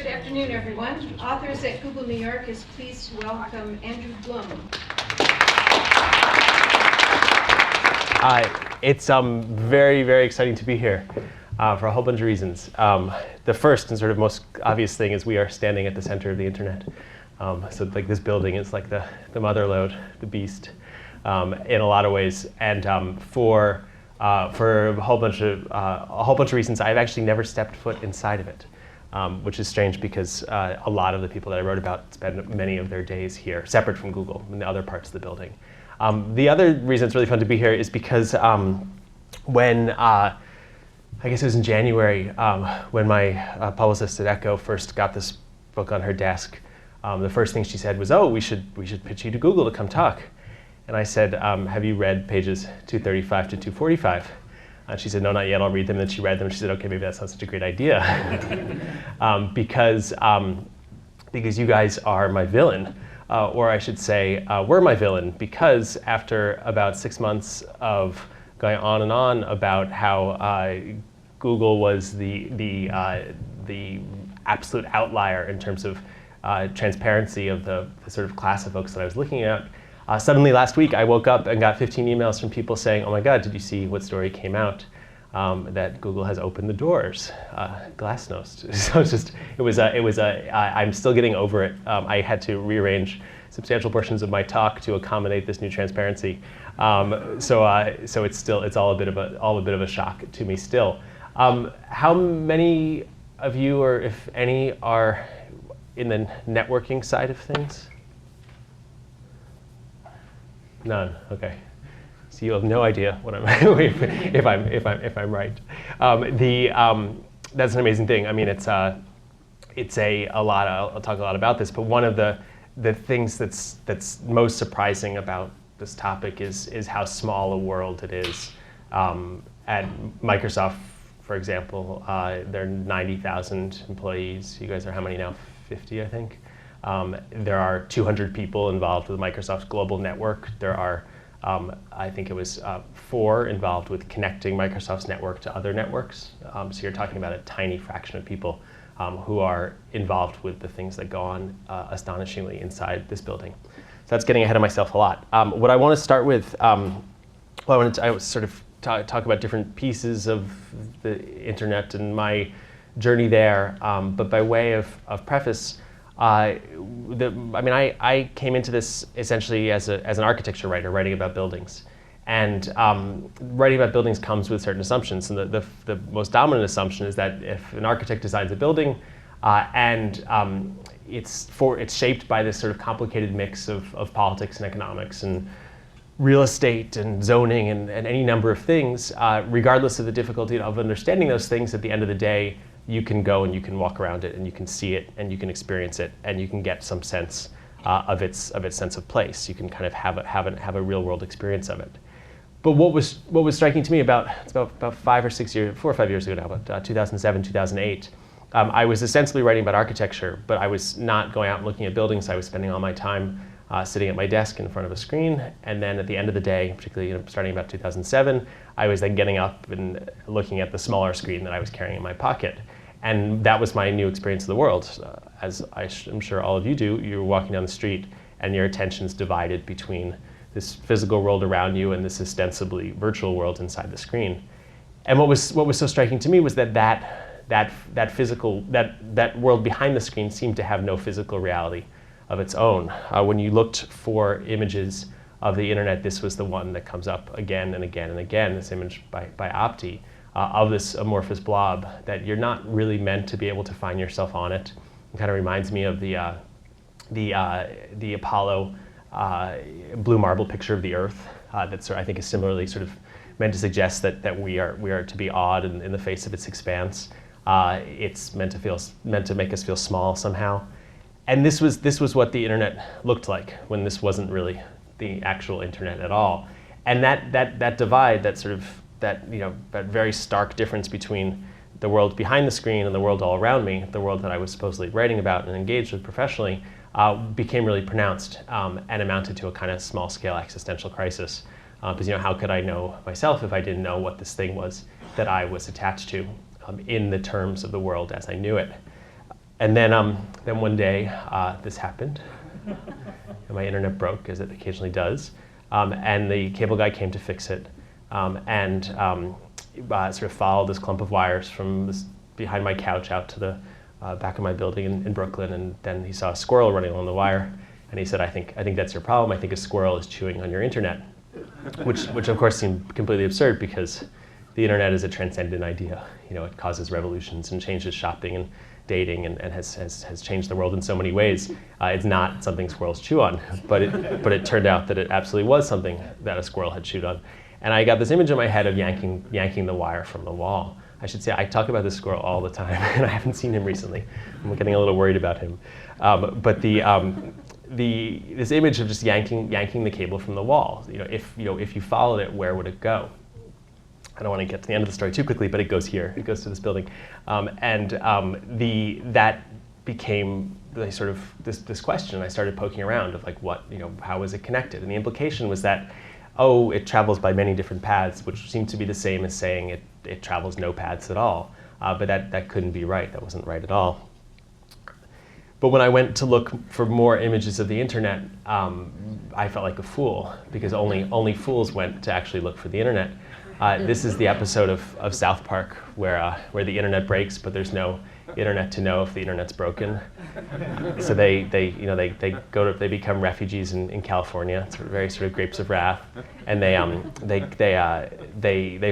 Good afternoon, everyone. Authors at Google New York is pleased to welcome Andrew Blum. It's very, very exciting to be here for a whole bunch of reasons. The first and sort of most obvious thing is we are standing at the center of the internet. So like this building is like the mother lode, the beast, in a lot of ways. And for a whole bunch of reasons, I've actually never stepped foot inside of it, which is strange because a lot of the people that I wrote about spend many of their days here, separate from Google, in the other parts of the building. The other reason it's really fun to be here is because when, I guess it was in January, when my publicist at Echo first got this book on her desk, the first thing she said was, "Oh, we should pitch you to Google to come talk." And I said, "Have you read pages 235 to 245? And she said, "No, not yet, I'll read them." And then she read them and she said, "Okay, maybe that's not such a great idea." Because you guys are my villain. Or I should say, were my villain, because after about 6 months of going on and on about how Google was the absolute outlier in terms of transparency of the sort of class of folks that I was looking at, suddenly last week I woke up and got 15 emails from people saying, "Oh my God, did you see what story came out? That Google has opened the doors, Glassnost." So I'm still getting over it. I had to rearrange substantial portions of my talk to accommodate this new transparency. So it's all a bit of a shock to me still. How many of you, or if any, are in the networking side of things? None. Okay. So you have no idea what I'm if I'm right. That's an amazing thing. I mean, it's a lot. I'll talk a lot about this, but one of the things that's most surprising about this topic is how small a world it is. At Microsoft, for example, there are 90,000 employees. You guys are how many now? 50, I think. There are 200 people involved with Microsoft's global network. There are, I think it was 4 involved with connecting Microsoft's network to other networks. So you're talking about a tiny fraction of people who are involved with the things that go on astonishingly inside this building. So that's getting ahead of myself a lot. What I want to start with, I sort of talk about different pieces of the internet and my journey there, but by way of preface, I came into this essentially as an architecture writer, writing about buildings. And writing about buildings comes with certain assumptions. And the most dominant assumption is that if an architect designs a building and it's shaped by this sort of complicated mix of politics and economics and real estate and zoning and any number of things, regardless of the difficulty of understanding those things, at the end of the day, you can go and you can walk around it and you can see it and you can experience it and you can get some sense of its sense of place. You can kind of have a real world experience of it. But what was striking to me about 4 or 5 years ago now, about 2007, 2008, I was ostensibly writing about architecture, but I was not going out and looking at buildings. I was spending all my time sitting at my desk in front of a screen, and then at the end of the day, particularly starting about 2007, I was then getting up and looking at the smaller screen that I was carrying in my pocket. And that was my new experience of the world. As I'm sure all of you do, you're walking down the street and your attention's divided between this physical world around you and this ostensibly virtual world inside the screen. And what was so striking to me was that physical, that world behind the screen seemed to have no physical reality of its own. When you looked for images of the internet, this was the one that comes up again and again and again, this image by Optic, of this amorphous blob that you're not really meant to be able to find yourself on it. It kind of reminds me of the Apollo blue marble picture of the Earth that I think is similarly sort of meant to suggest that we are to be awed in the face of its expanse. It's meant to make us feel small somehow. And this was what the internet looked like when this wasn't really the actual internet at all. And that divide, that very stark difference between the world behind the screen and the world all around me, the world that I was supposedly writing about and engaged with professionally, became really pronounced and amounted to a kind of small-scale existential crisis. Because how could I know myself if I didn't know what this thing was that I was attached to in the terms of the world as I knew it? And then one day, this happened. And my internet broke, as it occasionally does. And the cable guy came to fix it. And sort of followed this clump of wires from behind my couch out to the back of my building in Brooklyn. And then he saw a squirrel running along the wire. And he said, I think that's your problem. I think a squirrel is chewing on your internet. Which of course seemed completely absurd, because the internet is a transcendent idea. It causes revolutions and changes shopping and dating and has changed the world in so many ways. It's not something squirrels chew on, but it turned out that it absolutely was something that a squirrel had chewed on. And I got this image in my head of yanking the wire from the wall. I should say I talk about this squirrel all the time, and I haven't seen him recently. I'm getting a little worried about him. But this image of just yanking the cable from the wall. If you followed it, where would it go? I don't want to get to the end of the story too quickly, but it goes here. It goes to this building, that became sort of this question. I started poking around of how was it connected? And the implication was that, it travels by many different paths, which seemed to be the same as saying it travels no paths at all. But that couldn't be right. That wasn't right at all. But when I went to look for more images of the internet, I felt like a fool, because only fools went to actually look for the internet. This is the episode of South Park where the internet breaks, but there's no internet to know if the internet's broken. So they become refugees in California, very sort of grapes of wrath, and they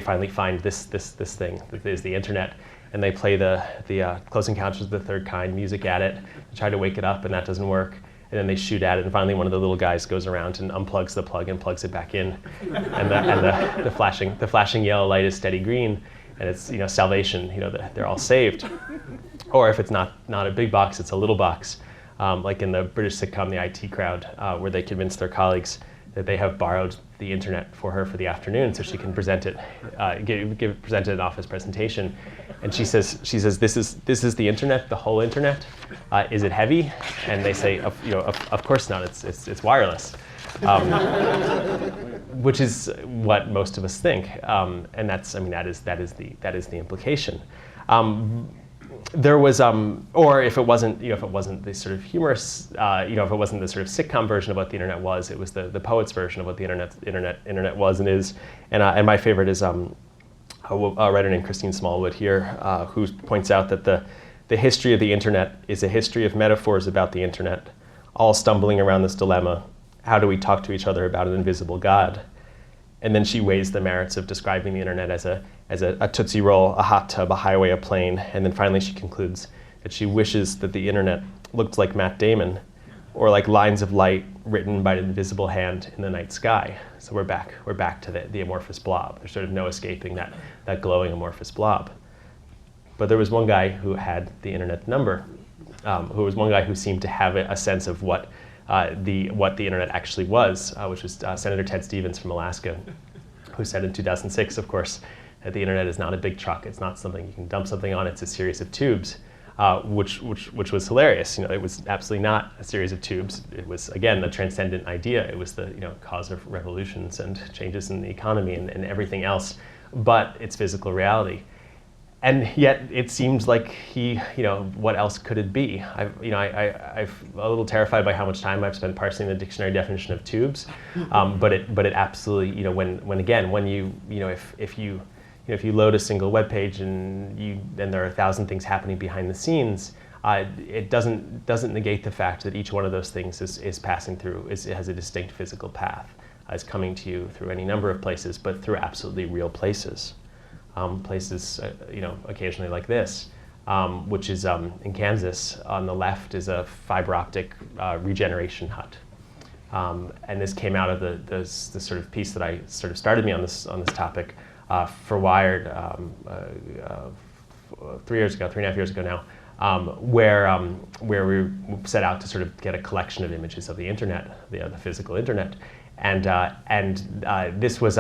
finally find this thing that is the internet. And they play the Close Encounters of the Third Kind music at it, try to wake it up, and that doesn't work. And then they shoot at it, and finally one of the little guys goes around and unplugs the plug and plugs it back in. And the flashing yellow light is steady green, and it's salvation. They're all saved. Or if it's not a big box, it's a little box, like in the British sitcom The IT Crowd, where they convince their colleagues that they have borrowed the internet for her for the afternoon so she can present it, present an office presentation. And she says, this is the internet, the whole internet. Is it heavy? And they say, of course not. It's wireless, which is what most of us think. And that is the implication. There was, or if it wasn't the sort of humorous, if it wasn't the sort of sitcom version of what the internet was, it was the poet's version of what the internet was and is. And my favorite is a writer named Christine Smallwood here, who points out that the history of the internet is a history of metaphors about the internet, all stumbling around this dilemma: how do we talk to each other about an invisible God? And then she weighs the merits of describing the internet as a Tootsie Roll, a hot tub, a highway, a plane. And then finally she concludes that she wishes that the internet looked like Matt Damon, or like lines of light written by an invisible hand in the night sky. So we're back to the amorphous blob. There's sort of no escaping that glowing amorphous blob. But there was one guy who had the internet number, who seemed to have a sense of what the internet actually was, which was Senator Ted Stevens from Alaska, who said in 2006, of course, that the internet is not a big truck. It's not something you can dump something on. It's a series of tubes, which was hilarious. It was absolutely not a series of tubes. It was, again, the transcendent idea. It was the cause of revolutions and changes in the economy and everything else, but it's physical reality. And yet it seems like what else could it be? I'm a little terrified by how much time I've spent parsing the dictionary definition of tubes, but it absolutely, if you load a single web page and there are 1,000 things happening behind the scenes, it doesn't negate the fact that each one of those things is passing through, it has a distinct physical path, is coming to you through any number of places, but through absolutely real places. Places, occasionally like this, which is in Kansas. On the left is a fiber optic regeneration hut, and this came out of the sort of piece that I sort of started me on this topic for Wired 3.5 years ago now, where we set out to sort of get a collection of images of the internet, the physical internet, and this was.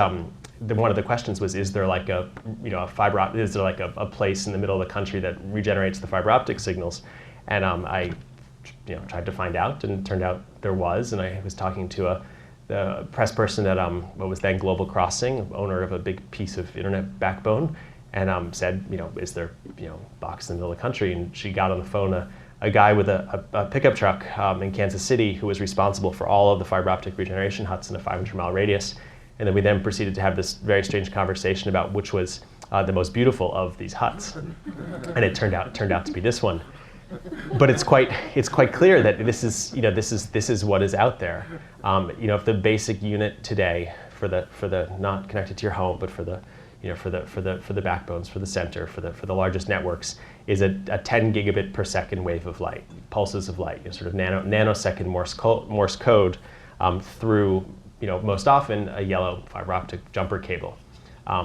One of the questions was: is there like a place in the middle of the country that regenerates the fiber optic signals? And I tried to find out, and it turned out there was. And I was talking to the press person at what was then Global Crossing, owner of a big piece of internet backbone, and said, is there box in the middle of the country? And she got on the phone a guy with a pickup truck in Kansas City who was responsible for all of the fiber optic regeneration huts in a 500-mile radius. And then we then proceeded to have this very strange conversation about which was the most beautiful of these huts. And it turned out to be this one. But it's quite clear that this is what is out there. If the basic unit today for the not connected to your home, but for the backbones, for the center, for the largest networks, is a 10 gigabit per second wave of light, pulses of light, sort of nanosecond Morse code through, most often a yellow fiber optic jumper cable.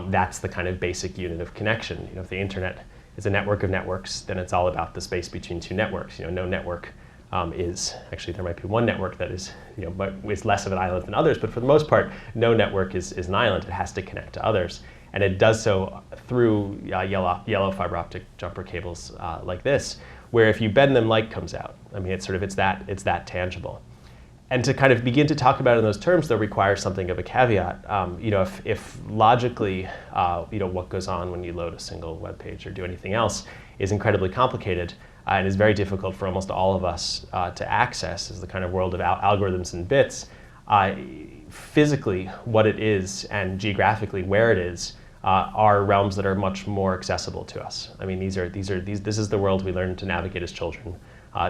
That's the kind of basic unit of connection. If the internet is a network of networks, then it's all about the space between two networks. No network is, actually there might be one network that is, is less of an island than others, but for the most part, no network is an island. It has to connect to others. And it does so through yellow fiber optic jumper cables like this, where if you bend them, light comes out. I mean, it's that tangible. And to kind of begin to talk about it in those terms, though, requires something of a caveat. If logically, what goes on when you load a single web page or do anything else is incredibly complicated and is very difficult for almost all of us to access, is the kind of world of algorithms and bits. Physically, what it is and geographically where it is are realms that are much more accessible to us. I mean, this is the world we learn to navigate as children.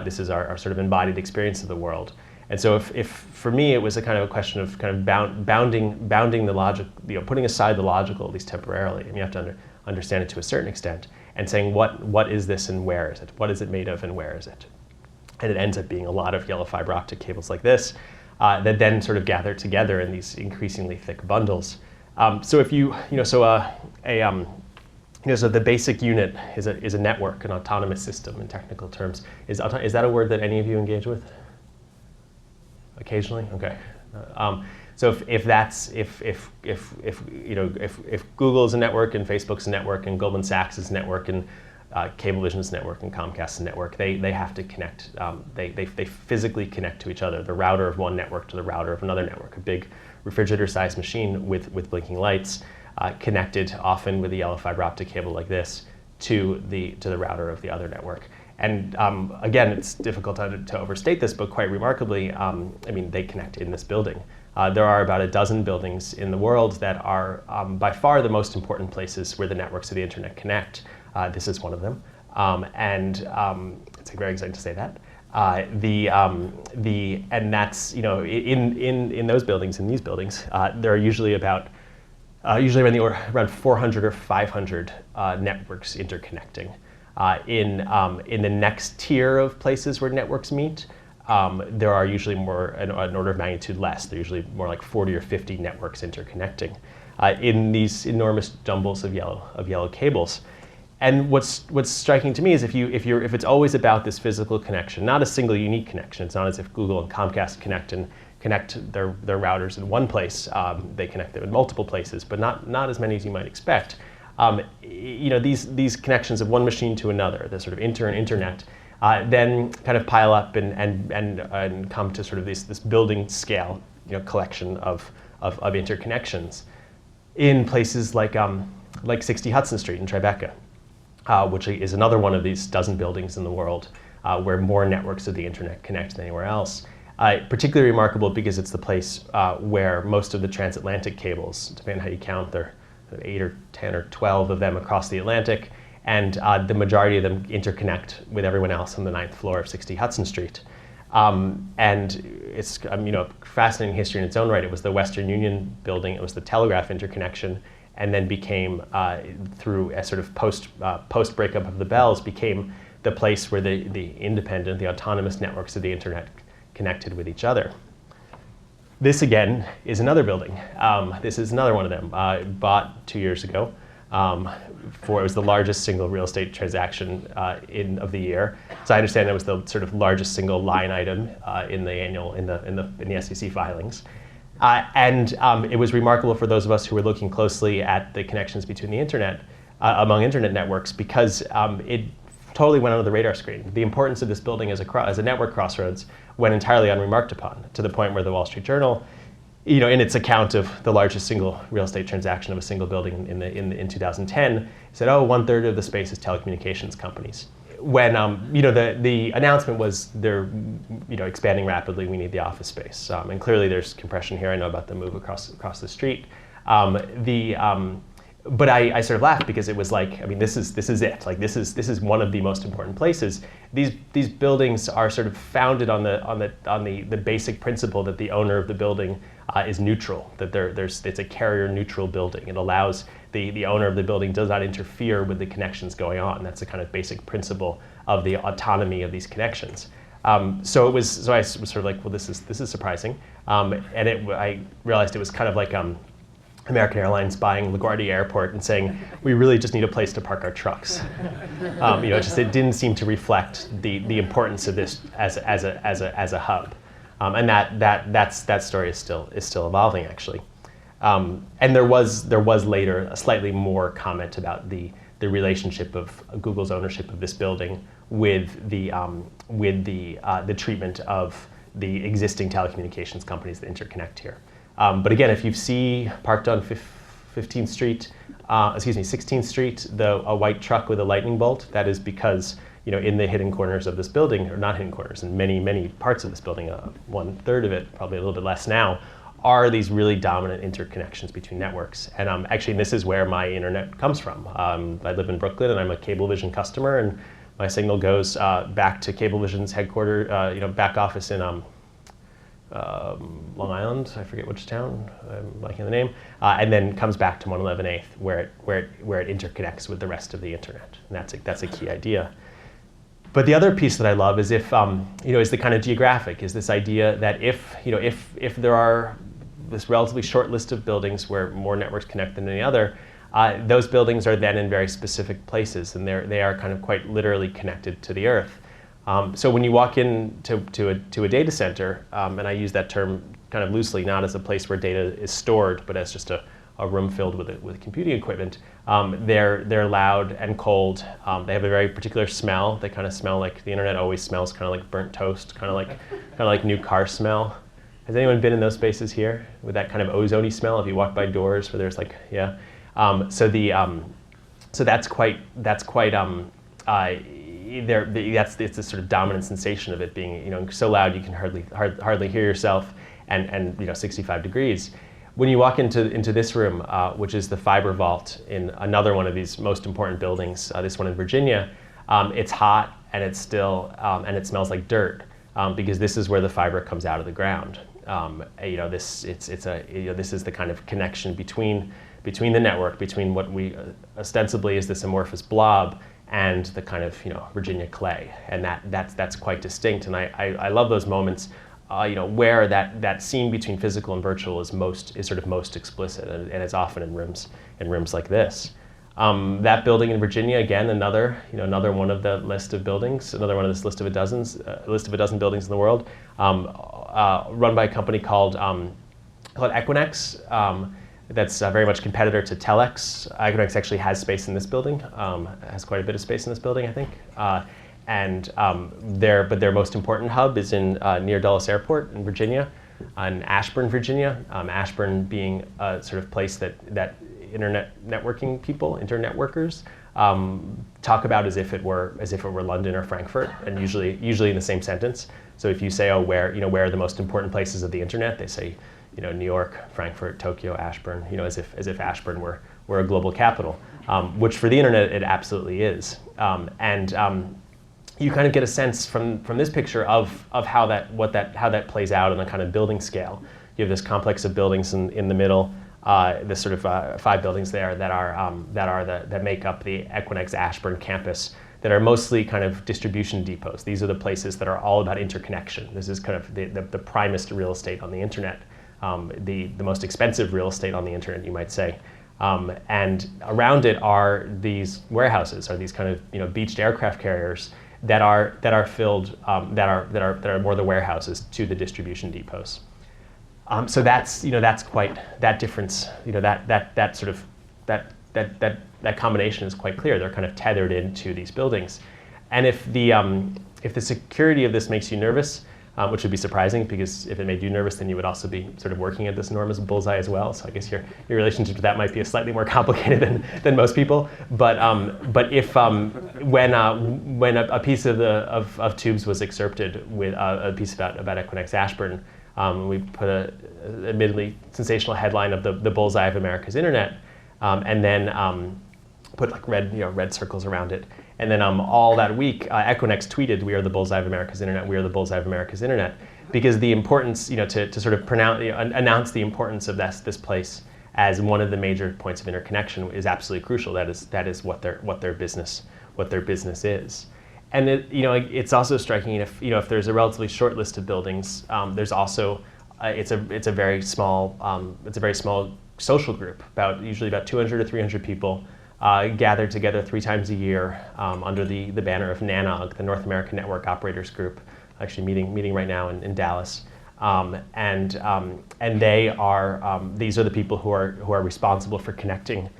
This is our sort of embodied experience of the world. And so if for me it was a kind of a question of kind of bounding the logic, putting aside the logical, at least temporarily, and you have to understand it to a certain extent, and saying what is this and where is it? What is it made of and where is it? And it ends up being a lot of yellow fiber optic cables like this that then sort of gather together in these increasingly thick bundles. So if so the basic unit is a network, an autonomous system in technical terms. Is that a word that any of you engage with? Occasionally, okay. So if Google's a network and Facebook's a network and Goldman Sachs is a network and Cablevision's network and Comcast's network, they have to connect. They physically connect to each other. The router of one network to the router of another network. A big refrigerator-sized machine with blinking lights, connected often with a yellow fiber optic cable like this to the router of the other network. And again, it's difficult to overstate this, but quite remarkably, they connect in this building. There are about a dozen buildings in the world that are by far the most important places where the networks of the internet connect. This is one of them, and it's very exciting to say that. And that's in those buildings, in these buildings, there are usually around 400 or 500 networks interconnecting. In the next tier of places where networks meet, there are usually an order of magnitude less. They're usually more like 40 or 50 networks interconnecting in these enormous jumbles of yellow cables. And what's striking to me is if it's always about this physical connection, not a single unique connection. It's not as if Google and Comcast connect their routers in one place. They connect them in multiple places, but not as many as you might expect. These connections of one machine to another, the sort of internet, then kind of pile up and come to sort of this building scale, collection of interconnections in places like 60 Hudson Street in Tribeca, which is another one of these dozen buildings in the world where more networks of the internet connect than anywhere else. Particularly remarkable because it's the place where most of the transatlantic cables, depending on how you count, there are 8 or 10 or 12 of them across the Atlantic, and the majority of them interconnect with everyone else on the 9th floor of 60 Hudson Street. And it's fascinating history in its own right. It was the Western Union building, it was the telegraph interconnection, and then became, through a sort of post breakup of the bells, became the place where the independent, the autonomous networks of the internet connected with each other. This again is another building. This is another one of them, bought 2 years ago. It was the largest single real estate transaction of the year. So I understand it was the sort of largest single line item in the SEC filings. And it was remarkable for those of us who were looking closely at the connections between the internet, among internet networks, because it totally went under the radar screen. The importance of this building as a network crossroads went entirely unremarked upon, to the point where the Wall Street Journal, in its account of the largest single real estate transaction of a single building in 2010, said, 1/3 of the space is telecommunications companies. when the announcement was they're expanding rapidly, we need the office space, and clearly there's compression here. I know about the move across the street. But I sort of laughed because it was like, I mean, this is it. Like this is one of the most important places. These buildings are sort of founded on the basic principle that the owner of the building is neutral. That it's a carrier neutral building. It allows the owner of the building does not interfere with the connections going on. That's the kind of basic principle of the autonomy of these connections. So I was sort of like, well, this is surprising, and I realized it was kind of like American Airlines buying LaGuardia Airport and saying, we really just need a place to park our trucks. It didn't seem to reflect the importance of this as a hub, and that story is still evolving actually. And there was later a slightly more comment about the relationship of Google's ownership of this building with the treatment of the existing telecommunications companies that interconnect here. But again, if you see parked on 16th Street, a white truck with a lightning bolt, that is because in the hidden corners of this building, or not hidden corners, in many parts of this building, 1/3 of it, probably a little bit less now, are these really dominant interconnections between networks. And actually, this is where my internet comes from. I live in Brooklyn, and I'm a Cablevision customer, and my signal goes back to Cablevision's headquarters, back office in Long Island, I forget which town, I'm blanking on the name, and then comes back to 111 8th, where it interconnects with the rest of the internet. And that's a key idea. But the other piece that I love is is the kind of geographic, is this idea that if there are this relatively short list of buildings where more networks connect than any other, those buildings are then in very specific places, and they are kind of quite literally connected to the earth. So when you walk into a data center, and I use that term kind of loosely, not as a place where data is stored, but as just a room filled with computing equipment, they're loud and cold. They have a very particular smell. They kind of smell like the internet always smells, kind of like burnt toast, kind of like new car smell. Has anyone been in those spaces here with that kind of ozone-y smell? If you walk by doors where there's like, yeah. So that's quite. It's a sort of dominant sensation of it being so loud you can hardly hear yourself, and 65 degrees. When you walk into this room, which is the fiber vault in another one of these most important buildings, this one in Virginia, it's hot and it's still and it smells like dirt, because this is where the fiber comes out of the ground. This is the kind of connection between the network, between what we ostensibly is this amorphous blob and the kind of Virginia clay, and that's quite distinct. And I love those moments, where that scene between physical and virtual is sort of most explicit, and it's often in rooms like this. That building in Virginia, again, another one of the list of buildings, another one of this list of a dozen buildings in the world, run by a company called Equinix. That's very much competitor to Telex. Equinix actually has space in this building, has quite a bit of space in this building, I think. But their most important hub is in near Dalles Airport in Virginia, in Ashburn, Virginia. Ashburn being a sort of place that internet networking people, internet workers, talk about as if it were London or Frankfurt, and usually in the same sentence. So if you say, oh, where are the most important places of the internet, they say, New York, Frankfurt, Tokyo, Ashburn, as if Ashburn were a global capital, which for the internet it absolutely is. You kind of get a sense from this picture of how that plays out on a kind of building scale. You have this complex of buildings in the middle, this sort of 5 buildings there that make up the Equinix Ashburn campus, that are mostly kind of distribution depots. These are the places that are all about interconnection. This is kind of the primest real estate on the internet. The most expensive real estate on the internet, you might say, and around it are these warehouses, are these kind of beached aircraft carriers that are filled, that are more the warehouses to the distribution depots. So that's quite that difference. That combination is quite clear. They're kind of tethered into these buildings, and if the security of this makes you nervous, which would be surprising because if it made you nervous, then you would also be sort of working at this enormous bullseye as well. So I guess your relationship to that might be slightly more complicated than most people. But if when a piece of tubes was excerpted with a piece about Equinix Ashburn, we put a admittedly sensational headline of the bullseye of America's internet, and then put like red circles around it. And then all that week, Equinix tweeted, "We are the bullseye of America's internet. We are the bullseye of America's internet," because the importance, to sort of announce the importance of this place as one of the major points of interconnection is absolutely crucial. That is what their business is. And it's also striking if there's a relatively short list of buildings, there's also it's a very small social group, usually about 200 to 300 people. Gathered together 3 times a year under the banner of NANOG, the North American Network Operators Group, actually meeting right now in Dallas, and they are these are the people who are responsible for connecting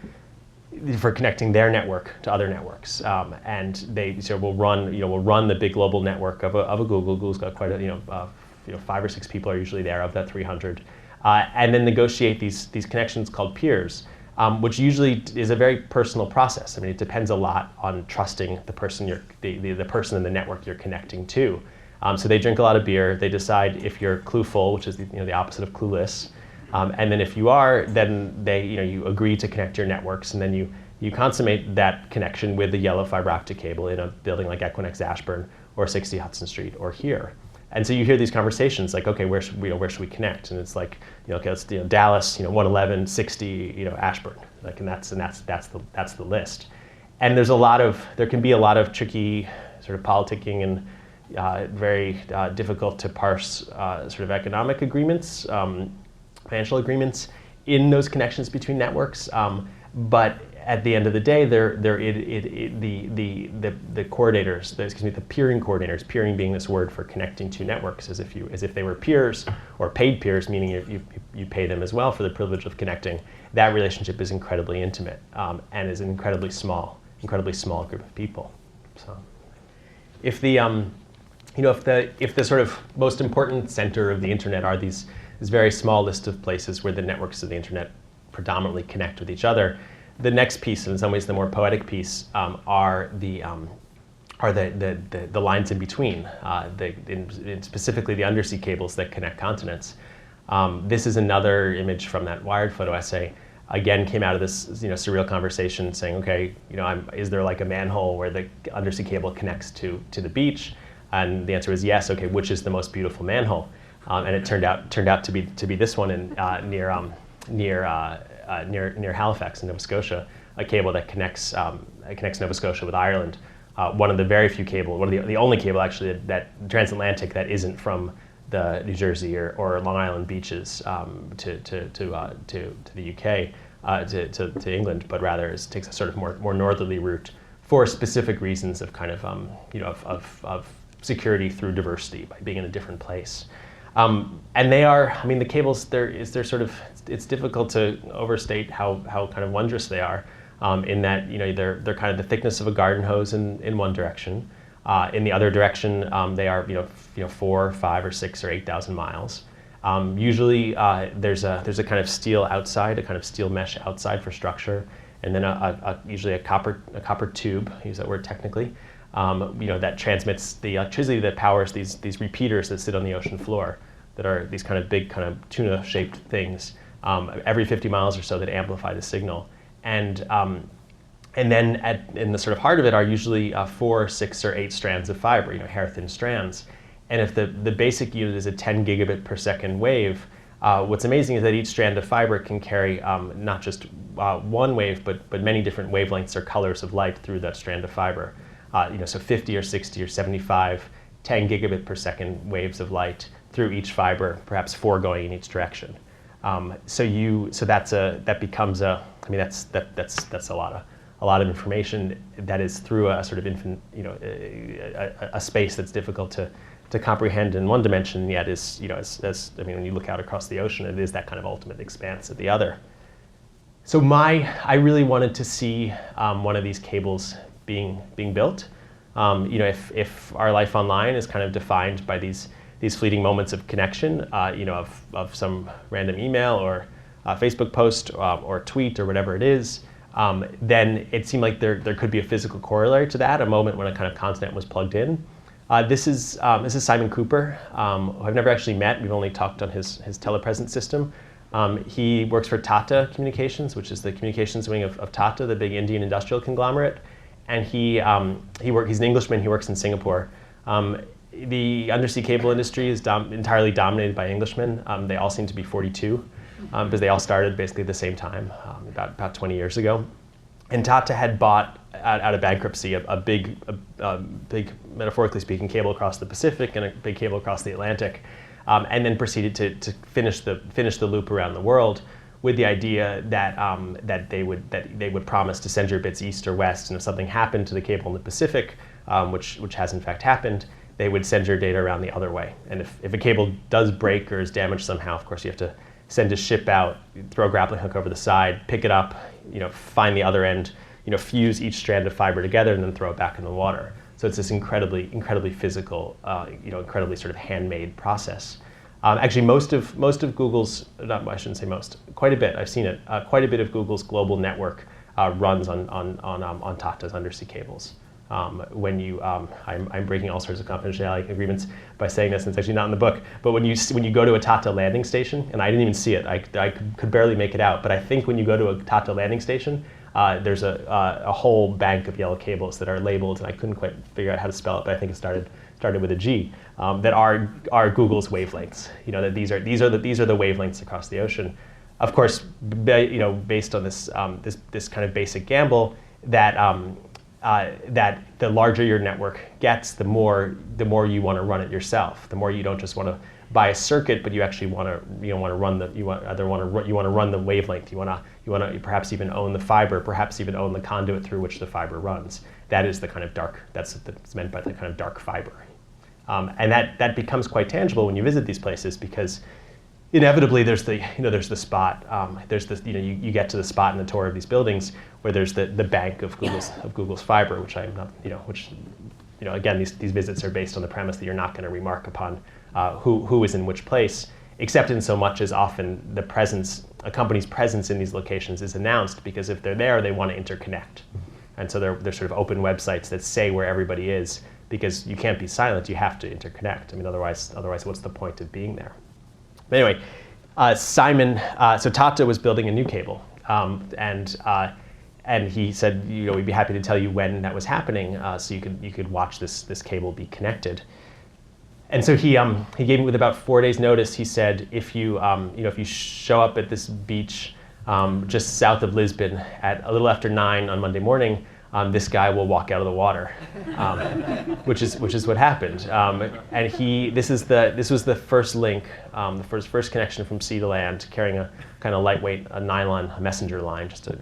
their network to other networks, and they will run the big global network of a Google. Google's got quite 5 or 6 people are usually there of that 300, and then negotiate these connections called peers. Which usually is a very personal process. I mean, it depends a lot on trusting the person the person in the network you're connecting to. So they drink a lot of beer. They decide if you're clueful, which is the opposite of clueless, and then if you are, then you agree to connect your networks, and then you consummate that connection with the yellow fiber optic cable in a building like Equinix Ashburn or 60 Hudson Street or here. And so you hear these conversations like, okay, where should we connect? And it's like, okay, let's Dalles, 111, 60, Ashburn, and that's the list. And there can be a lot of tricky sort of politicking and very difficult to parse sort of economic agreements, financial agreements in those connections between networks. But at the end of the day, the coordinators, the peering coordinators, peering being this word for connecting two networks, as if they were peers or paid peers, meaning you pay them as well for the privilege of connecting. That relationship is incredibly intimate and is an incredibly small group of people. So, if the sort of most important center of the internet are this very small list of places where the networks of the internet predominantly connect with each other, the next piece, and in some ways the more poetic piece, are the lines in between, specifically the undersea cables that connect continents. This is another image from that Wired photo essay. Again, came out of this surreal conversation saying, okay, is there like a manhole where the undersea cable connects to the beach? And the answer is yes. Okay, which is the most beautiful manhole? And it turned out to be this one near Halifax in Nova Scotia, a cable that connects Nova Scotia with Ireland. One of the very few the only cable actually that transatlantic that isn't from the New Jersey or Long Island beaches to the UK to England, but rather takes a sort of more northerly route for specific reasons of kind of of security through diversity by being in a different place. And they are, the cables, it's difficult to overstate how kind of wondrous they are, in that, they're kind of the thickness of a garden hose in one direction. In the other direction, they are, 4, 5, or 6, or 8,000 miles. Usually, there's a kind of steel outside, a kind of steel mesh outside for structure, and then usually a copper tube, I use that word technically, that transmits the electricity that powers these repeaters that sit on the ocean floor, that are these kind of big kind of tuna-shaped things every 50 miles or so that amplify the signal. And then in the sort of heart of it are usually 4, 6, or 8 strands of fiber, hair-thin strands. And if the basic unit is a 10 gigabit per second wave, what's amazing is that each strand of fiber can carry not just one wave, but many different wavelengths or colors of light through that strand of fiber. So 50 or 60 or 75, 10 gigabit per second waves of light through each fiber, perhaps 4 going in each direction. That's a lot of information that is through a sort of a space that's difficult to comprehend in one dimension, yet is when you look out across the ocean, it is that kind of ultimate expanse at the other. So I really wanted to see one of these cables being built. If our life online is kind of defined by these these fleeting moments of connection, of some random email or Facebook post or tweet or whatever it is, then it seemed like there could be a physical corollary to that, a moment when a kind of continent was plugged in. This is Simon Cooper, who I've never actually met. We've only talked on his telepresence system. He works for Tata Communications, which is the communications wing of Tata, the big Indian industrial conglomerate. And he's an Englishman. He works in Singapore. The undersea cable industry is entirely dominated by Englishmen. They all seem to be 42, because they all started basically at the same time, about 20 years ago. And Tata had bought, out of bankruptcy, a big, metaphorically speaking, cable across the Pacific and a big cable across the Atlantic, and then proceeded to finish the loop around the world, with the idea that they would promise to send your bits east or west, and if something happened to the cable in the Pacific, which has in fact happened, they would send your data around the other way. And if a cable does break or is damaged somehow, of course you have to send a ship out, throw a grappling hook over the side, pick it up, find the other end, fuse each strand of fiber together, and then throw it back in the water. So it's this incredibly physical, incredibly sort of handmade process. Actually, most of Google's, I shouldn't say most, quite a bit, I've seen it, quite a bit of Google's global network runs on Tata's undersea cables. When you, I'm breaking all sorts of confidentiality agreements by saying this, and it's actually not in the book, but when you go to a Tata landing station, and I didn't even see it, I could barely make it out, but I think when you go to a Tata landing station, there's a whole bank of yellow cables that are labeled, and I couldn't quite figure out how to spell it, but I think it started with a G, that are Google's wavelengths. That these are the wavelengths across the ocean. Of course, based on this kind of basic gamble that the larger your network gets, the more you want to run it yourself. The more you don't just want to buy a circuit, but you actually want to run the wavelength. You want to perhaps even own the fiber, perhaps even own the conduit through which the fiber runs. That is the kind of dark. That's meant by the kind of dark fiber, and that becomes quite tangible when you visit these places, because inevitably there's the spot. You get to the spot in the tour of these buildings where there's the bank of Google's fiber, which I'm not, again, these visits are based on the premise that you're not going to remark upon who is in which place, except in so much as often a company's presence in these locations is announced, because if they're there, they want to interconnect. And so they're sort of open websites that say where everybody is, because you can't be silent, you have to interconnect. I mean, otherwise what's the point of being there? But anyway, so Tata was building a new cable, and he said, we'd be happy to tell you when that was happening, so you could watch this cable be connected. And so he gave me, with about 4 days' notice, he said, if you show up at this beach just south of Lisbon at a little after 9 on Monday morning, this guy will walk out of the water, which is what happened. And this was the first link, the first connection from sea to land, carrying a kind of lightweight nylon messenger line, just a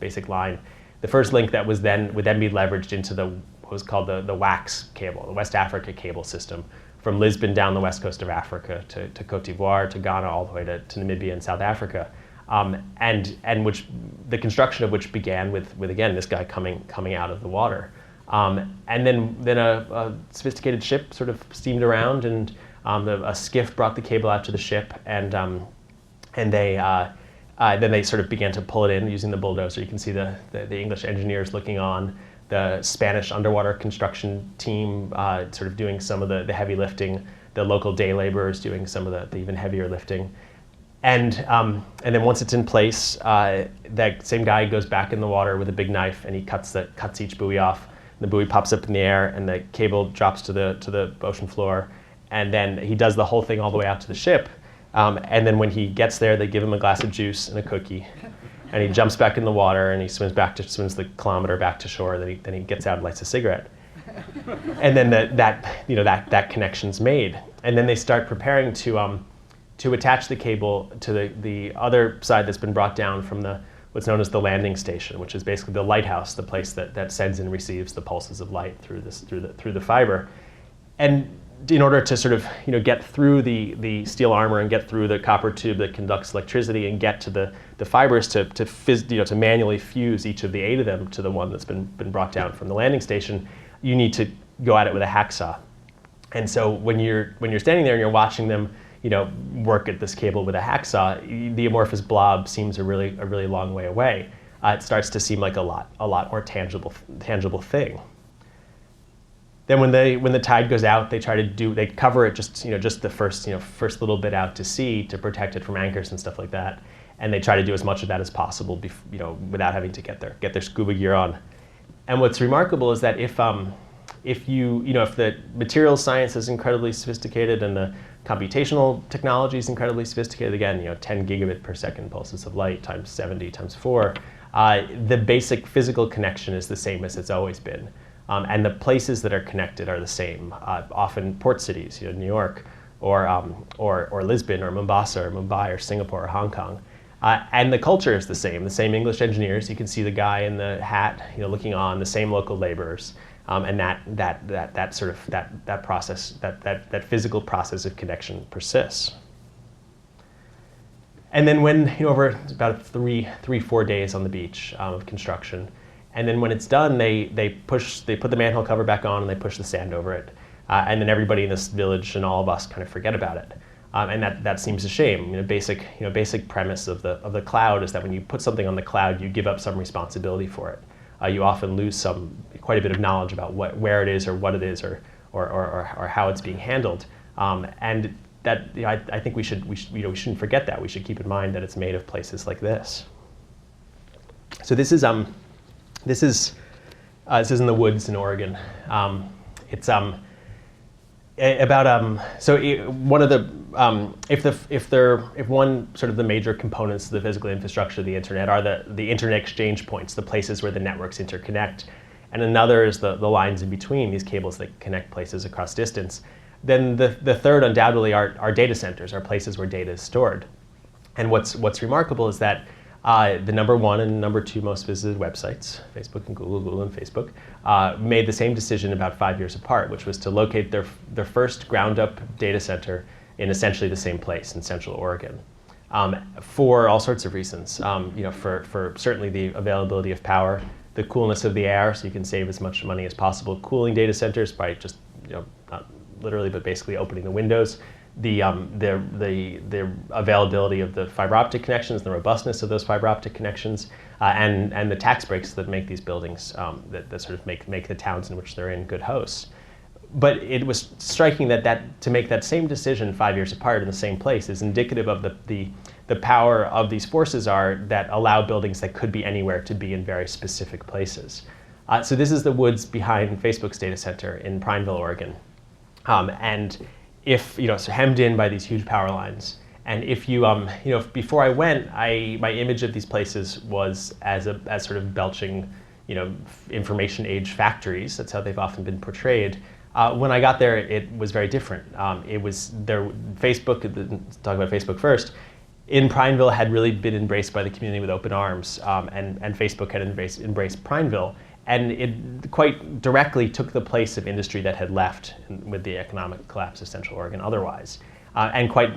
basic line. The first link that would then be leveraged into what was called the WAX cable, the West Africa cable system, from Lisbon down the west coast of Africa to Cote d'Ivoire, to Ghana, all the way to Namibia and South Africa. And which the construction of which began with again this guy coming out of the water, and then a sophisticated ship sort of steamed around, and a skiff brought the cable out to the ship, and then they sort of began to pull it in using the bulldozer. You can see the English engineers looking on, the Spanish underwater construction team sort of doing some of the heavy lifting, the local day laborers doing some of the even heavier lifting. And then once it's in place, that same guy goes back in the water with a big knife, and he cuts each buoy off. The buoy pops up in the air, and the cable drops to the ocean floor. And then he does the whole thing all the way out to the ship. And then when he gets there, they give him a glass of juice and a cookie, and he jumps back in the water, and he swims the kilometer back to shore. Then he gets out and lights a cigarette. And then that connection's made. And then they start preparing to attach the cable to the other side that's been brought down from what's known as the landing station, which is basically the lighthouse, the place that sends and receives the pulses of light through the fiber. And in order to sort of get through the steel armor and get through the copper tube that conducts electricity and get to the fibers to manually fuse each of the 8 of them to the one that's been brought down from the landing station, you need to go at it with a hacksaw. And so when you're standing there and you're watching them, work at this cable with a hacksaw, the amorphous blob seems a really long way away. It starts to seem like a lot more tangible thing. Then when the tide goes out, they cover it just the first little bit out to sea to protect it from anchors and stuff like that, and they try to do as much of that as possible, without having to get their scuba gear on. And what's remarkable is that if the materials science is incredibly sophisticated and the computational technology is incredibly sophisticated, again 10 gigabit per second pulses of light times 70 times 4, the basic physical connection is the same as it's always been. And the places that are connected are the same, often port cities, New York, or Lisbon, or Mombasa, or Mumbai, or Singapore, or Hong Kong. And the culture is the same English engineers. You can see the guy in the hat, looking on, the same local laborers, and that process, that physical process of connection persists. And then when over about 3-4 days on the beach of construction. And then when it's done, they put the manhole cover back on and they push the sand over it. And then everybody in this village and all of us kind of forget about it. And that seems a shame. Basic premise of the cloud is that when you put something on the cloud, you give up some responsibility for it. You often lose quite a bit of knowledge about where it is or what it is or how it's being handled. And that I think we shouldn't forget that. We should keep in mind that it's made of places like this. So this is in the woods in Oregon. It's about one of the if one sort of the major components of the physical infrastructure of the internet are the internet exchange points, the places where the networks interconnect, and another is the lines in between, these cables that connect places across distance. Then the third undoubtedly are data centers, are places where data is stored. And what's remarkable is that the number 1 and number 2 most visited websites, Facebook and Google and Facebook, made the same decision about 5 years apart, which was to locate their first ground-up data center in essentially the same place in Central Oregon, for all sorts of reasons. For certainly the availability of power, the coolness of the air, so you can save as much money as possible cooling data centers by just not literally but basically opening the windows. The availability of the fiber optic connections, the robustness of those fiber optic connections, and the tax breaks that make these buildings, that sort of make the towns in which they're in good hosts. But it was striking that to make that same decision 5 years apart in the same place is indicative of the power of these forces that allow buildings that could be anywhere to be in very specific places. So this is the woods behind Facebook's data center in Prineville, Oregon, and if so hemmed in by these huge power lines. And if before I went, my image of these places was as sort of belching, information age factories. That's how they've often been portrayed. When I got there, it was very different. It was there. Facebook. Talk about Facebook first. In Prineville, had really been embraced by the community with open arms, and Facebook had embraced Prineville. And it quite directly took the place of industry that had left with the economic collapse of Central Oregon otherwise, and quite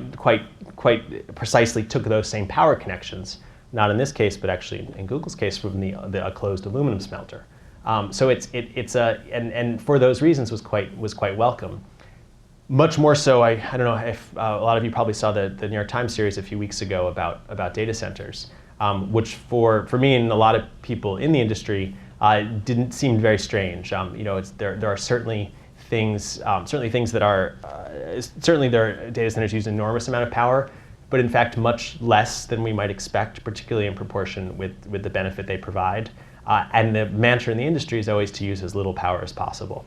precisely took those same power connections, not in this case, but actually in Google's case from a closed aluminum smelter. So and for those reasons was quite welcome. Much more so, I don't know if a lot of you probably saw the New York Times series a few weeks ago about data centers, which for me and a lot of people in the industry didn't seem very strange. There are certainly things that are certainly their data centers use an enormous amount of power, but in fact much less than we might expect, particularly in proportion with the benefit they provide. And the mantra in the industry is always to use as little power as possible.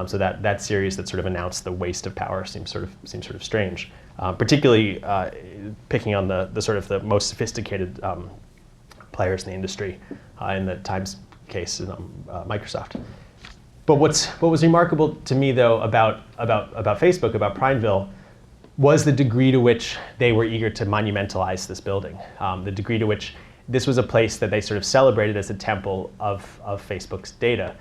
So that series that sort of announced the waste of power seems sort of strange, particularly picking on the sort of the most sophisticated players in the industry, in the Times case in Microsoft. But what was remarkable to me though about Facebook, about Prineville, was the degree to which they were eager to monumentalize this building, the degree to which this was a place that they sort of celebrated as a temple of Facebook's data.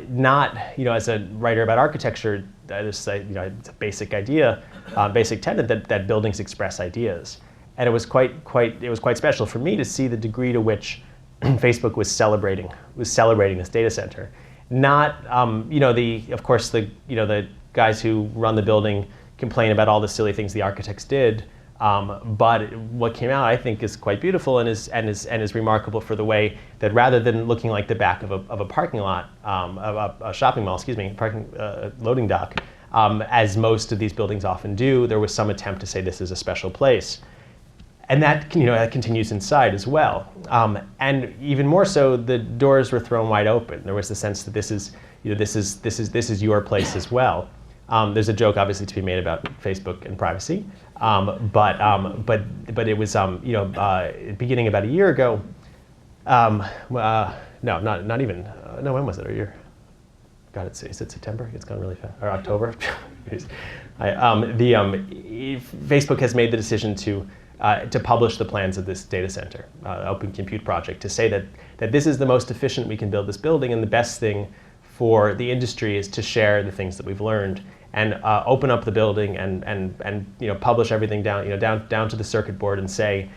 Not, as a writer about architecture, it's a basic idea, basic tenet that buildings express ideas, and it was quite special for me to see the degree to which Facebook was celebrating this data center. Not, of course, the guys who run the building complain about all the silly things the architects did. But what came out, I think, is quite beautiful and is remarkable for the way that rather than looking like the back of a parking lot, of a shopping mall, excuse me, loading dock, as most of these buildings often do, there was some attempt to say this is a special place. And that, that continues inside as well. And even more so, the doors were thrown wide open. There was the sense that this is your place as well. There's a joke obviously to be made about Facebook and privacy, but it was beginning about a year ago. No, not even. No, when was it? A year? God, is it September? It's gone really fast. Or October? Facebook has made the decision to publish the plans of this data center, Open Compute project, to say that this is the most efficient we can build this building, and the best thing for the industry is to share the things that we've learned and open up the building and publish everything down to the circuit board and say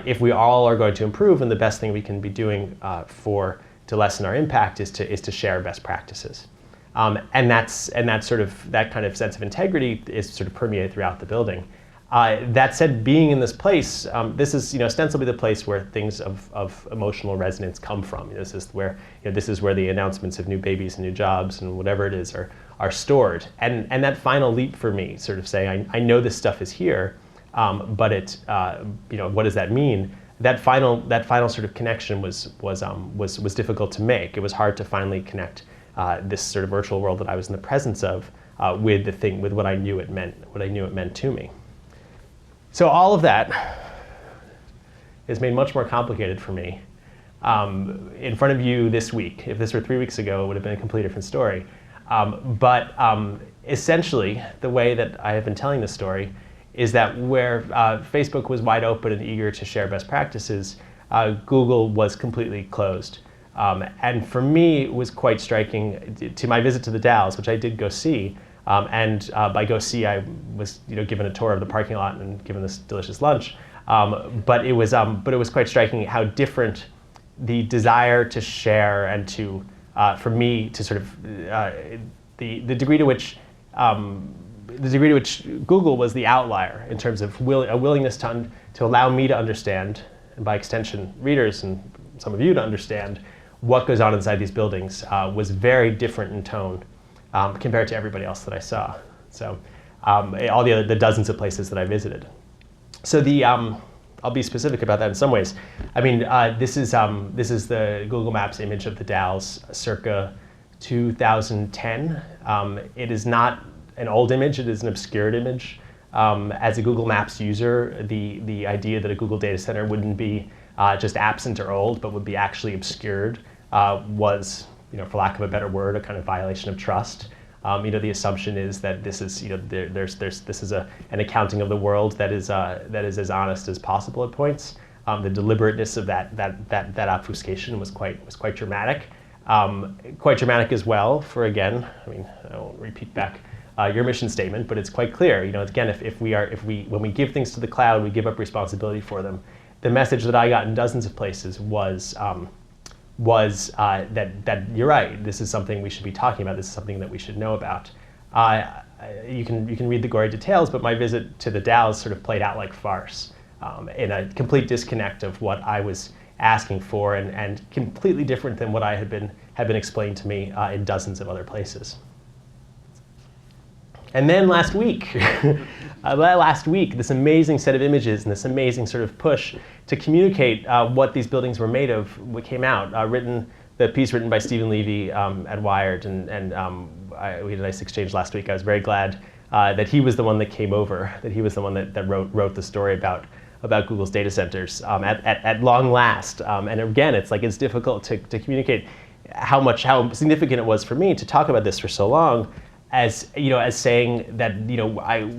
if we all are going to improve, and the best thing we can be doing to lessen our impact is to share best practices. And that kind of sense of integrity is sort of permeated throughout the building. That said, being in this place, this is ostensibly the place where things of emotional resonance come from. This is where the announcements of new babies and new jobs and whatever it is are stored. And that final leap for me, sort of saying, I know this stuff is here, but what does that mean? That final sort of connection was difficult to make. It was hard to finally connect this sort of virtual world that I was in the presence of with what I knew it meant to me. So all of that is made much more complicated for me in front of you this week. If this were 3 weeks ago, it would have been a completely different story. But essentially, the way that I have been telling this story is that where Facebook was wide open and eager to share best practices, Google was completely closed. And for me, it was quite striking to my visit to the Dalles, which I did go see. And by go see, I was given a tour of the parking lot and given this delicious lunch. But it was quite striking how different the desire to share and for me to sort of the degree to which Google was the outlier in terms of a willingness to allow me to understand, and by extension readers and some of you to understand what goes on inside these buildings, was very different in tone. Compared to everybody else that I saw. So all the dozens of places that I visited. So I'll be specific about that in some ways. I mean, this is the Google Maps image of the Dalles circa 2010. It is not an old image, it is an obscured image. As a Google Maps user, the idea that a Google data center wouldn't be just absent or old, but would be actually obscured was, for lack of a better word, a kind of violation of trust. The assumption is that this is, this is an accounting of the world that is as honest as possible at points. The deliberateness of that obfuscation was quite dramatic. Quite dramatic as well for, again, I won't repeat back your mission statement, but it's quite clear. Again, when we give things to the cloud, we give up responsibility for them. The message that I got in dozens of places was that you're right. This is something we should be talking about. This is something that we should know about. You can read the gory details, but my visit to the Dalles sort of played out like farce, in a complete disconnect of what I was asking for, and completely different than what I had been explained to me in dozens of other places. And then last week, this amazing set of images and this amazing sort of push to communicate what these buildings were made of, what came out, the piece written by Stephen Levy at Wired, and we had a nice exchange last week. I was very glad that he was the one that came over, that he was the one that wrote the story about Google's data centers at long last. And again, it's difficult to communicate how significant it was for me to talk about this for so long, as saying that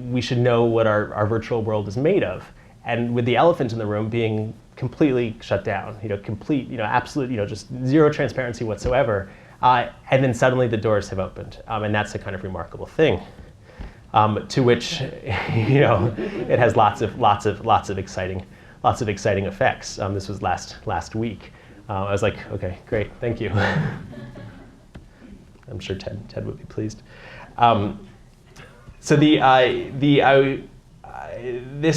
we should know what our virtual world is made of, and with the elephant in the room being completely shut down, complete, absolute, just zero transparency whatsoever, and then suddenly the doors have opened, and that's a kind of remarkable thing, to which it has lots of exciting effects. This was last week. I was like, okay, great, thank you. I'm sure Ted would be pleased. So this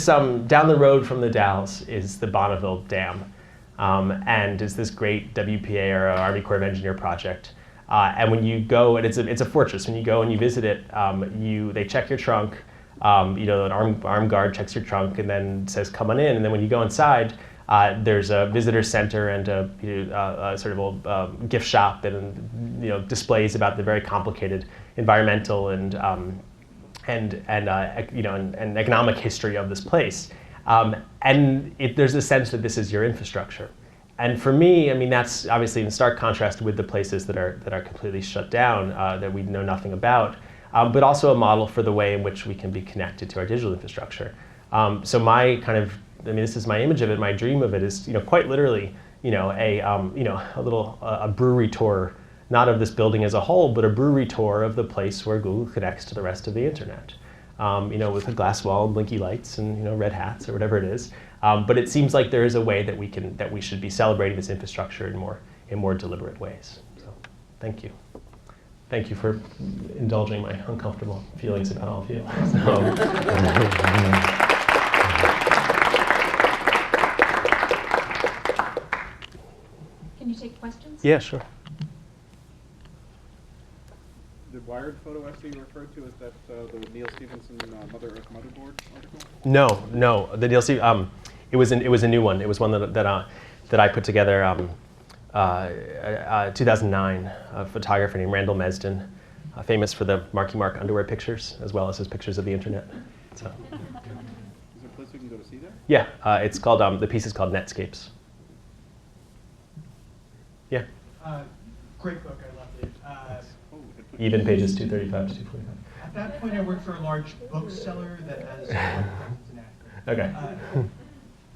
down the road from the Dalles is the Bonneville Dam, and is this great WPA or Army Corps of Engineer project. And when you go, and it's a fortress. When you go and you visit it, they check your trunk. An armed guard checks your trunk and then says, "Come on in." And then when you go inside, there's a visitor center and a sort of old gift shop and displays about the very complicated environmental and economic history of this place. There's a sense that this is your infrastructure. And for me, I mean, that's obviously in stark contrast with the places that are completely shut down, that we know nothing about, but also a model for the way in which we can be connected to our digital infrastructure. So this is my image of it. My dream of it is, quite literally, a brewery tour, not of this building as a whole, but a brewery tour of the place where Google connects to the rest of the internet. With a glass wall and blinky lights and red hats or whatever it is. But it seems like there is a way that we should be celebrating this infrastructure in more deliberate ways. So, thank you. Thank you for indulging my uncomfortable feelings about all of you. Can you take questions? Yeah, sure. The Wired photo essay you referred to, is that the Neil Stephenson Mother Earth Motherboard article? No. The DLC, it was a new one. It was one that I put together 2009. A photographer named Randall Mesden, famous for the Marky Mark underwear pictures as well as his pictures of the internet. So. Is there a place we can go to see that? Yeah, it's called the piece is called Netscapes. Yeah. Great book, I loved it. Even pages 235 to 245. At that point, I worked for a large bookseller that has presence in Africa. Okay.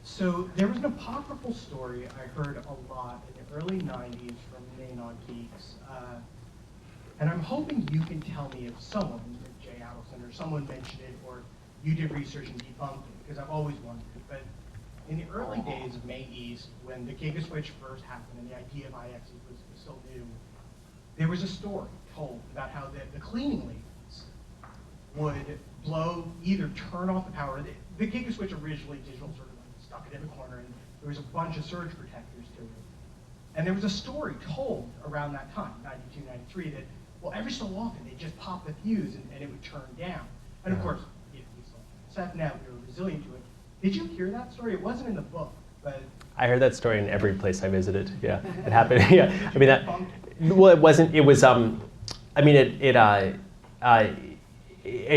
So there was an apocryphal story I heard a lot in the early 90s from Manon Geeks. And I'm hoping you can tell me if someone, Jay Adelson, or someone mentioned it, or you did research and debunked it, because I've always wondered. But in the early days of May East, when the Gigaswitch first happened and the idea of IX was still new, there was a story told about how the cleaning ladies would either turn off the power. The Gigaswitch originally, digital sort of like stuck it in a corner, and there was a bunch of surge protectors to it. And there was a story told around that time, 92, 93, that, well, every so often they'd just pop the fuse and it would turn down. And of course, we saw that we were resilient to it. Did you hear that story? It wasn't in the book, but I heard that story in every place I visited. Yeah, it happened. Yeah, I mean that. Well, it wasn't. It was. It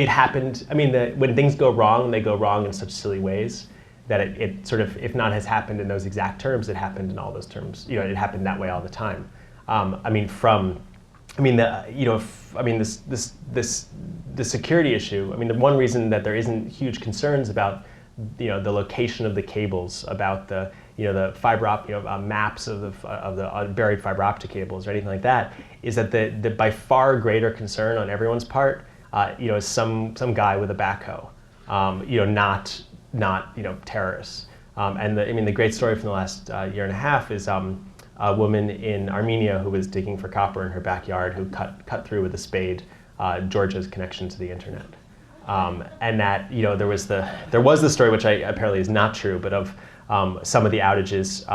happened. I mean, when things go wrong, they go wrong in such silly ways that it sort of, if not has happened in those exact terms, it happened in all those terms. It happened that way all the time. The security issue. I mean, the one reason that there isn't huge concerns about the location of the cables, about the fiber optic maps of the buried fiber optic cables or anything like that, is that the by far greater concern on everyone's part, is some guy with a backhoe, not terrorists. The great story from the last year and a half is a woman in Armenia who was digging for copper in her backyard who cut through with a spade Georgia's connection to the internet. And that there was the story, which apparently is not true, but of some of the outages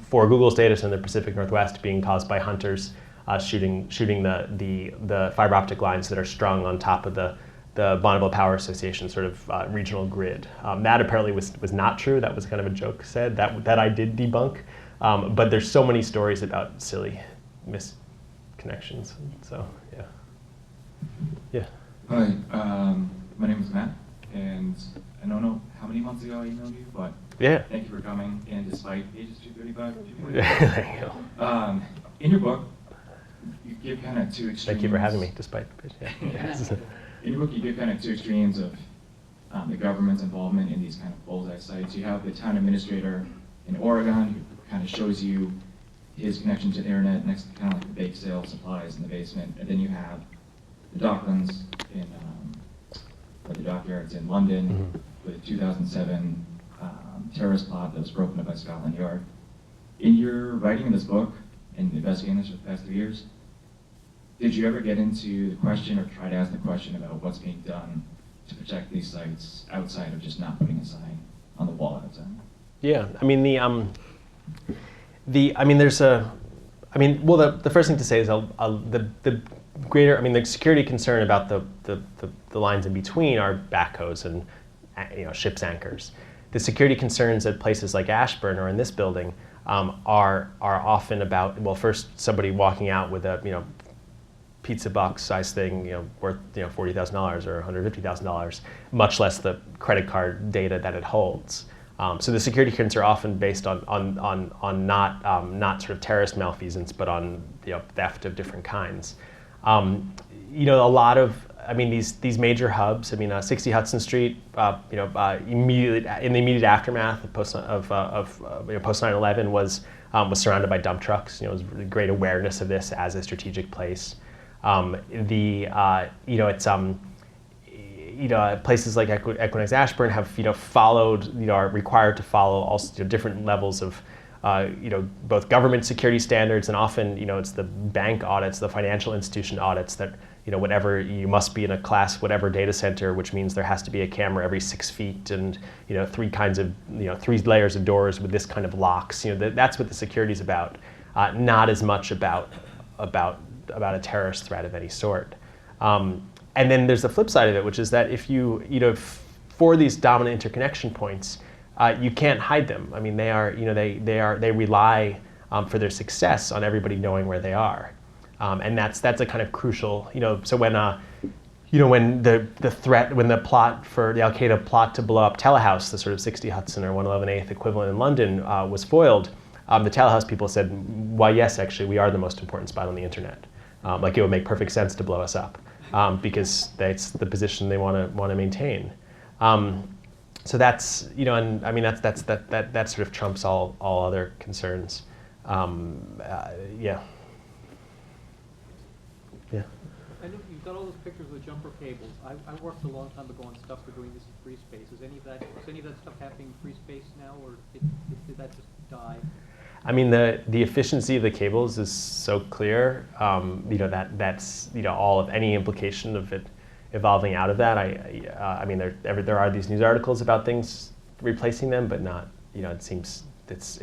for Google's data center in the Pacific Northwest being caused by hunters shooting the fiber optic lines that are strung on top of the Bonneville Power Association sort of regional grid. That apparently was not true. That was kind of a joke said that I did debunk. But there's so many stories about silly misconnections. So yeah. Hi, my name is Matt, and I don't know how many months ago I emailed you, but yeah. Thank you for coming. And despite pages 235, There you go. In your book, you give kind of two extremes. Thank you for having me, despite. Yeah. In your book, you give kind of two extremes of the government's involvement in these kind of bullseye sites. You have the town administrator in Oregon who kind of shows you his connection to the internet next to kind of like the bake sale supplies in the basement, and then you have the Docklands or the dockyards in London with a 2007 terrorist plot that was broken up by Scotland Yard. In your writing in this book and investigating this for the past 3 years, did you ever get into the question or try to ask the question about what's being done to protect these sites outside of just not putting a sign on the wall outside? Yeah, I mean the first thing to say is the greater, the security concern about the lines in between are backhoes and ship's anchors. The security concerns at places like Ashburn or in this building are often about, well, first somebody walking out with a pizza box size thing, worth $40,000 or $150,000, much less the credit card data that it holds. So the security concerns are often based on not sort of terrorist malfeasance, but on theft of different kinds. A lot of these major hubs. 60 Hudson Street. Immediately in the immediate aftermath of post 9/11 was surrounded by dump trucks. There was really great awareness of this as a strategic place. Places like Equinix Ashburn have followed, are required to follow also different levels of both government security standards, and often it's the bank audits, the financial institution audits that whatever, you must be in a class whatever data center, which means there has to be a camera every 6 feet and 3 layers of doors with this kind of locks. That's what the security is about, not as much about a terrorist threat of any sort. And then there's the flip side of it, which is that if for these dominant interconnection points, you can't hide them. They rely for their success on everybody knowing where they are, and that's a kind of crucial. So when when the plot for the Al Qaeda plot to blow up Telehouse, the sort of 60 Hudson or 111 8th equivalent in London, was foiled, the Telehouse people said, "Why, yes, actually, we are the most important spot on the internet. It would make perfect sense to blow us up." Because that's the position they want to maintain. So that's that sort of trumps all other concerns. Yeah. I know you've got all those pictures of the jumper cables. I worked a long time ago on stuff for doing this in free space. Is any of that stuff happening in free space now, or did that just die? The efficiency of the cables is so clear. That's all of any implication of it evolving out of that. There are these news articles about things replacing them, but not. It seems it's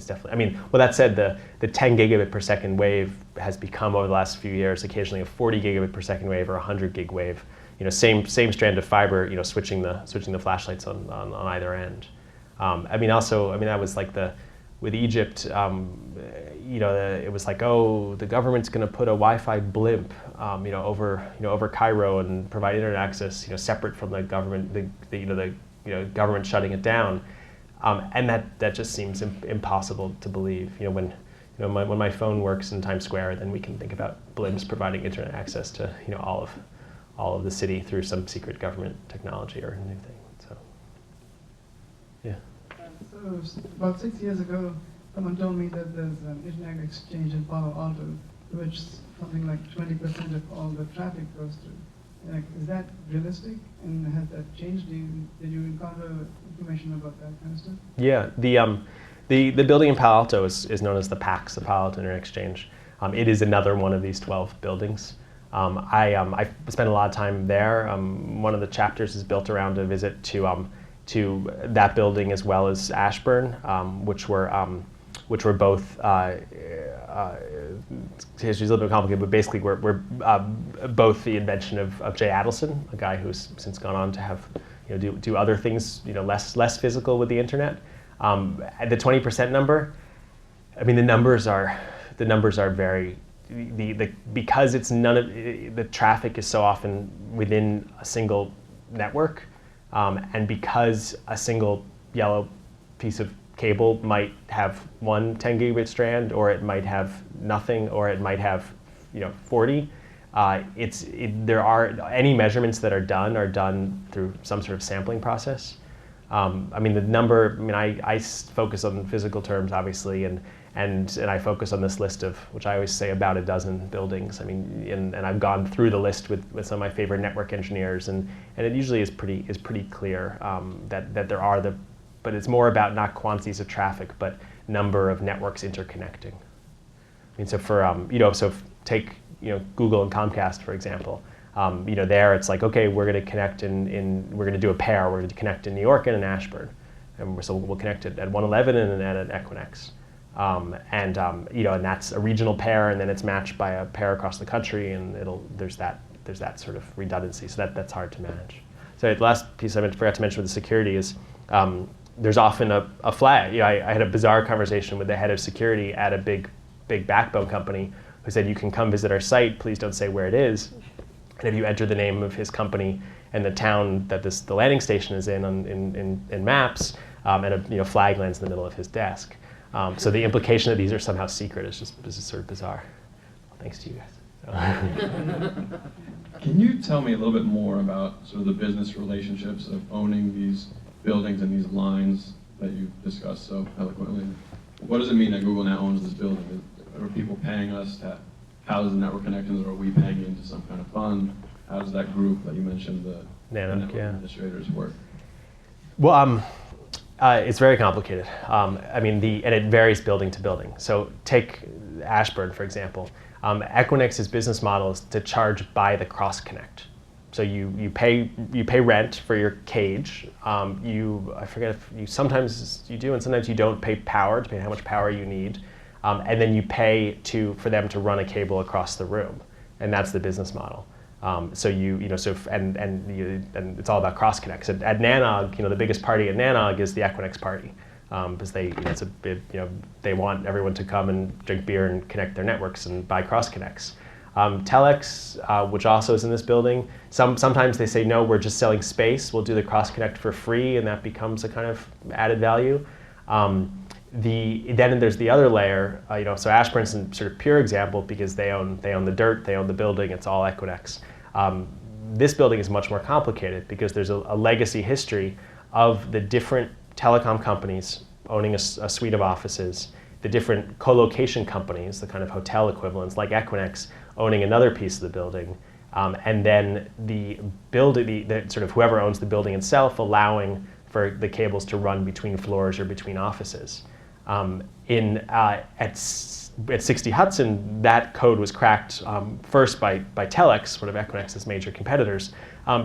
definitely. That said, the 10 gigabit per second wave has become over the last few years occasionally a 40 gigabit per second wave or a 100 gig wave. Same strand of fiber. Switching the flashlights on either end. That was like with Egypt, it was like, oh, the government's going to put a Wi-Fi blimp, over Cairo and provide internet access, separate from the government, the government shutting it down, and that just seems impossible to believe. When my phone works in Times Square, then we can think about blimps providing internet access to all of the city through some secret government technology or anything. So, yeah. So about 6 years ago, someone told me that there's an internet exchange in Palo Alto, to which something like 20% of all the traffic goes through. Is that realistic? And has that changed? Did you encounter information about that kind of stuff? Yeah, the building in Palo Alto is known as the PAX, the Palo Alto Internet Exchange. It is another one of these 12 buildings. I spent a lot of time there. One of the chapters is built around a visit to that building as well as Ashburn, which were both, history's a little bit complicated, but basically were both the invention of Jay Adelson, a guy who's since gone on to have, do other things, less physical with the internet. The 20% number, the numbers are very, because it's the traffic is so often within a single network, and because a single yellow piece of cable might have one 10 gigabit strand, or it might have nothing, or it might have 40. There are any measurements that are done through some sort of sampling process. The number. I focus on physical terms, obviously, and I focus on this list of, which I always say, about a dozen buildings. And I've gone through the list with some of my favorite network engineers, and it usually is pretty clear that there are but it's more about not quantities of traffic, but number of networks interconnecting. So for take Google and Comcast, for example. There it's like, okay, we're going to connect we're going to do a pair. We're going to connect in New York and in Ashburn, and so we'll connect it at 111 and at an Equinix. And that's a regional pair, and then it's matched by a pair across the country, and there's that sort of redundancy. So that's hard to manage. So the last piece I forgot to mention with the security is there's often a flag. I had a bizarre conversation with the head of security at a big backbone company who said, "You can come visit our site. Please don't say where it is." And if you enter the name of his company and the town that the landing station is in maps, and a flag lands in the middle of his desk. So the implication that these are somehow secret is just sort of bizarre. Thanks to you guys. Can you tell me a little bit more about sort of the business relationships of owning these buildings and these lines that you've discussed so eloquently? What does it mean that Google now owns this building? Are people paying us to house the network connections, or are we paying into some kind of fund? How does that group that you mentioned, the network administrators, work? Well, it's very complicated. And it varies building to building. So take Ashburn, for example. Equinix's business model is to charge by the cross connect. So you pay rent for your cage. I forget if sometimes you do and sometimes you don't pay power, depending on how much power you need. And then you pay for them to run a cable across the room, and that's the business model. And it's all about cross connects. At Nanog, the biggest party at Nanog is the Equinix party, because they want everyone to come and drink beer and connect their networks and buy cross connects. Telex, which also is in this building, sometimes they say, no, we're just selling space. We'll do the cross connect for free, and that becomes a kind of added value. Then there's the other layer. So Ashburn's a sort of pure example because they own the dirt, they own the building. It's all Equinix. This building is much more complicated because there's a legacy history of the different telecom companies owning a suite of offices, the different co-location companies, the kind of hotel equivalents like Equinix, owning another piece of the building, and then the sort of whoever owns the building itself allowing for the cables to run between floors or between offices. At 60 Hudson, that code was cracked first by Telex, one of Equinix's major competitors,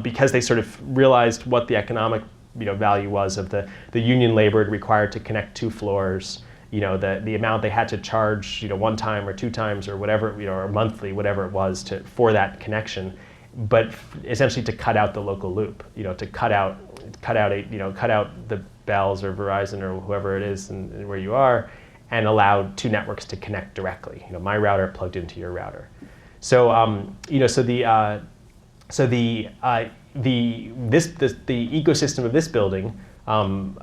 because they sort of realized what the economic value was of the union labor required to connect 2 floors, the amount they had to charge, 1 time or 2 times or whatever, or monthly, whatever it was for that connection, but essentially to cut out the local loop, to cut out the Dalles or Verizon or whoever it is and where you are, and allow 2 networks to connect directly. My router plugged into your router. So the ecosystem of this building, and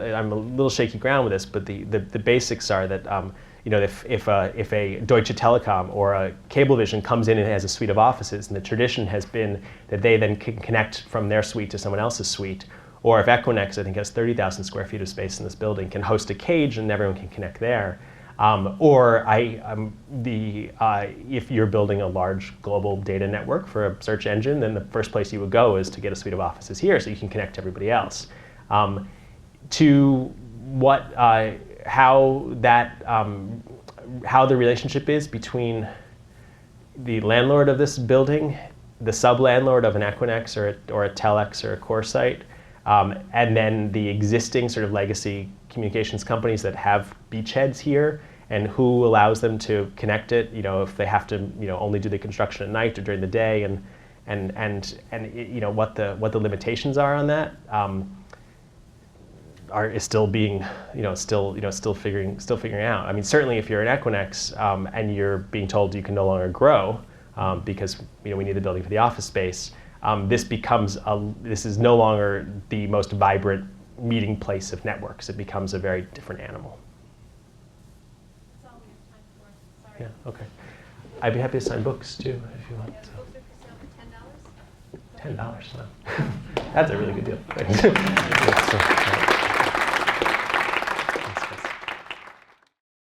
I'm a little shaky ground with this, but the basics are that if a Deutsche Telekom or a Cablevision comes in and has a suite of offices, and the tradition has been that they then can connect from their suite to someone else's suite, or if Equinix, I think, has 30,000 square feet of space in this building, can host a cage and everyone can connect there, if you're building a large global data network for a search engine, then the first place you would go is to get a suite of offices here so you can connect to everybody else. How the relationship is between the landlord of this building, the sub-landlord of an Equinix or a Telex or a CoreSite, and then the existing sort of legacy communications companies that have beachheads here, and who allows them to connect it, if they have to only do the construction at night or during the day, and what the limitations are on that. Is still being, still figuring out. I mean, certainly if you're an Equinix and you're being told you can no longer grow because we need the building for the office space, this is no longer the most vibrant meeting place of networks. It becomes a very different animal. That's all we have time for. Sorry. Yeah. Okay. I'd be happy to sign books too if you want. Yeah, So. books are for sale for $10. $10. No. That's a really good deal.